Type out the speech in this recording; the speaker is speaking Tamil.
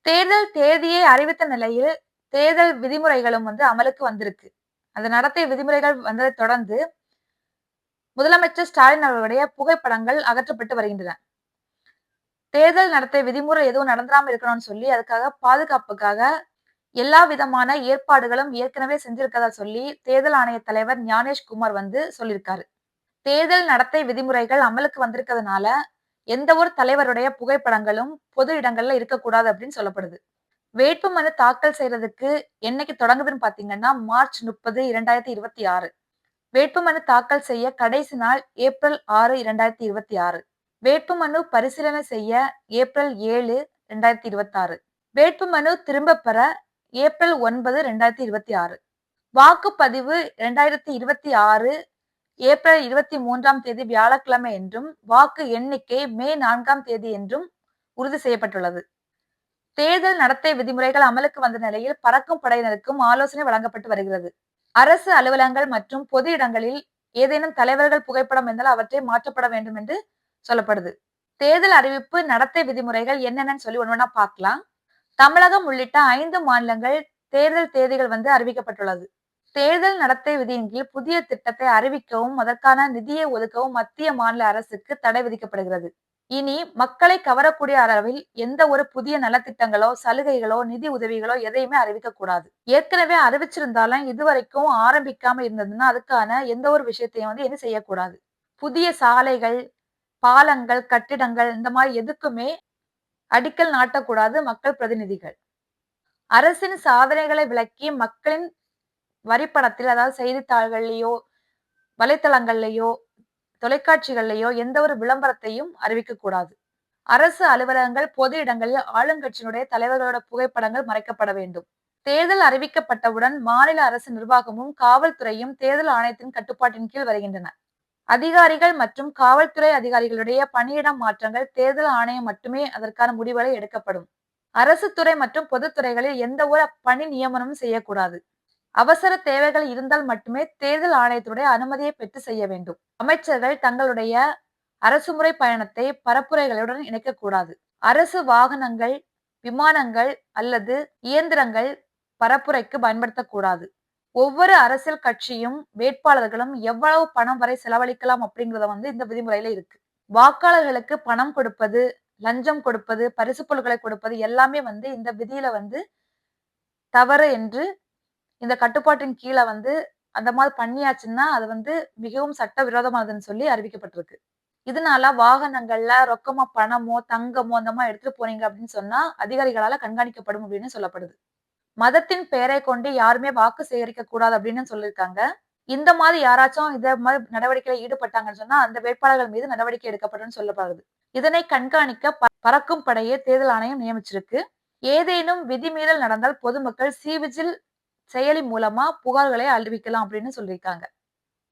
தேர்தல் தேதியை அறிவித்த நிலையில் தேர்தல் விதிமுறைகளும் அமலுக்கு வந்திருக்கு. அந்த நடத்தை விதிமுறைகள் வந்ததை தொடர்ந்து முதலமைச்சர் ஸ்டாலின் அவர்களுடைய புகைப்படங்கள் அகற்றப்பட்டு வருகின்றன. தேர்தல் நடத்தை விதிமுறை எதுவும் நடந்துராம இருக்கணும்னு சொல்லி அதுக்காக பாதுகாப்புக்காக எல்லா விதமான ஏற்பாடுகளும் ஏற்கனவே செஞ்சிருக்கதா சொல்லி தேர்தல் ஆணைய தலைவர் ஞானேஷ்குமார் சொல்லியிருக்காரு. தேர்தல் நடத்தை விதிமுறைகள் அமலுக்கு வந்திருக்கிறதுனால எந்த ஒரு தலைவருடைய புகைப்படங்களும் பொது இடங்கள்ல இருக்கக்கூடாது அப்படின்னு சொல்லப்படுது. வேட்புமனு தாக்கல் செய்யறதுக்கு என்னைக்கு தொடங்குதுன்னு பாத்தீங்கன்னா மார்ச் 30, 2026. வேட்புமனு தாக்கல் செய்ய கடைசி நாள் ஏப்ரல் 6, 2026. வேட்புமனு பரிசீலனை செய்ய ஏப்ரல் 7, 2026. வேட்புமனு திரும்ப பெற ஏப்ரல் 9, 2026. வாக்குப்பதிவு 2026 ஏப்ரல் 23ஆம் தேதி வியாழக்கிழமை என்றும் வாக்கு எண்ணிக்கை மே 4ஆம் தேதி என்றும் உறுதி செய்யப்பட்டுள்ளது. தேர்தல் நடத்தை விதிமுறைகள் அமலுக்கு வந்த நிலையில் பறக்கும் படையினருக்கும் ஆலோசனை வழங்கப்பட்டு வருகிறது. அரசு அலுவலகங்கள் மற்றும் பொது இடங்களில் ஏதேனும் தலைவர்கள் புகைப்படம் இருந்தால் அவற்றை மாற்றப்பட வேண்டும் என்று சொல்லப்படுது. தேர்தல் அறிவிப்பு நடத்தை விதிமுறைகள் என்னென்னு சொல்லி ஒண்ணா பார்க்கலாம். தமிழகம் உள்ளிட்ட 5 மாநிலங்கள் தேர்தல் தேதிகள் அறிவிக்கப்பட்டுள்ளது. தேர்தல் நடத்தை விதியின் கீழ் புதிய திட்டத்தை அறிவிக்கவும் அதற்கான நிதியை ஒதுக்கவும் மத்திய மாநில அரசுக்கு தடை விதிக்கப்படுகிறது. இனி மக்களை கவரக்கூடிய அளவில் எந்த ஒரு புதிய நலத்திட்டங்களோ சலுகைகளோ நிதி உதவிகளோ எதையுமே அறிவிக்க கூடாது. ஏற்கனவே அறிவிச்சிருந்தாலும் இதுவரைக்கும் ஆரம்பிக்காம இருந்ததுன்னா அதுக்கான எந்த ஒரு விஷயத்தையும் என்ன செய்யக்கூடாது. புதிய சாலைகள், பாலங்கள், கட்டிடங்கள் இந்த மாதிரி எதுக்குமே அடிக்கல் நாட்டக்கூடாது. மக்கள் பிரதிநிதிகள் அரசின் சாதனைகளை விளக்கி மக்களின் வரிப்படத்தில், அதாவது செய்தித்தாள்கள்லயோ வலைத்தளங்கள்லயோ தொலைக்காட்சிகள்லயோ எந்த ஒரு விளம்பரத்தையும் அறிவிக்க கூடாது. அரசு அலுவலகங்கள், பொது இடங்களில் ஆளுங்கட்சியினுடைய தலைவர்களோட புகைப்படங்கள் மறைக்கப்பட வேண்டும். தேர்தல் அறிவிக்கப்பட்டவுடன் மாநில அரசு நிர்வாகமும் காவல்துறையும் தேர்தல் ஆணையத்தின் கட்டுப்பாட்டின் கீழ் வருகின்றன. அதிகாரிகள் மற்றும் காவல்துறை அதிகாரிகளுடைய பணியிடம் மாற்றங்கள் தேர்தல் ஆணையம் மட்டுமே அதற்கான முடிவுகளை எடுக்கப்படும். அரசு துறை மற்றும் பொதுத்துறைகளில் எந்த ஒரு பணி நியமனமும் செய்யக்கூடாது. அவசர தேவைகள் இருந்தால் மட்டுமே தேர்தல் ஆணையத்துடைய அனுமதியை பெற்று செய்ய வேண்டும். அமைச்சர்கள் தங்களுடைய அரசுமுறை பயணத்தை பரப்புரைகளுடன் இணைக்கக்கூடாது. அரசு வாகனங்கள், விமானங்கள் அல்லது இயந்திரங்கள் பரப்புரைக்கு பயன்படுத்தக்கூடாது. ஒவ்வொரு அரசியல் கட்சியும் வேட்பாளர்களும் எவ்வளவு பணம் வரை செலவழிக்கலாம் அப்படிங்கறத இந்த விதிமுறையில இருக்கு. வாக்காளர்களுக்கு பணம் கொடுப்பது, லஞ்சம் கொடுப்பது, பரிசு பொருட்களை கொடுப்பது எல்லாமே இந்த விதியில தவறு என்று இந்த கட்டுப்பாட்டின் கீழ அந்த மாதிரி பண்ணியாச்சுன்னா அது மிகவும் சட்டவிரோதமானதுன்னு சொல்லி அறிவிக்கப்பட்டிருக்கு. இதனால வாகனங்கள்ல ரொக்கமா பணமோ தங்கமோ அந்த மாதிரி எடுத்துட்டு போறீங்க அப்படின்னு சொன்னா அதிகாரிகளால கண்காணிக்கப்படும் அப்படின்னு சொல்லப்படுது. மதத்தின் பெயரை கொண்டு யாருமே வாக்கு சேகரிக்க கூடாது அப்படின்னு சொல்லியிருக்காங்க. இந்த மாதிரி யாராச்சும் இத மாதிரி நடவடிக்கையில ஈடுபட்டாங்கன்னு சொன்னா அந்த வேட்பாளர்கள் மீது நடவடிக்கை எடுக்கப்படும் சொல்லப்படுது. இதனை கண்காணிக்க பறக்கும் படையை தேர்தல் ஆணையம் நியமிச்சிருக்கு. ஏதேனும் விதிமீறல் நடந்தால் பொதுமக்கள் சி-விஜில் செயலி மூலமா புகார்களை அறிவிக்கலாம் அப்படின்னு சொல்லியிருக்காங்க.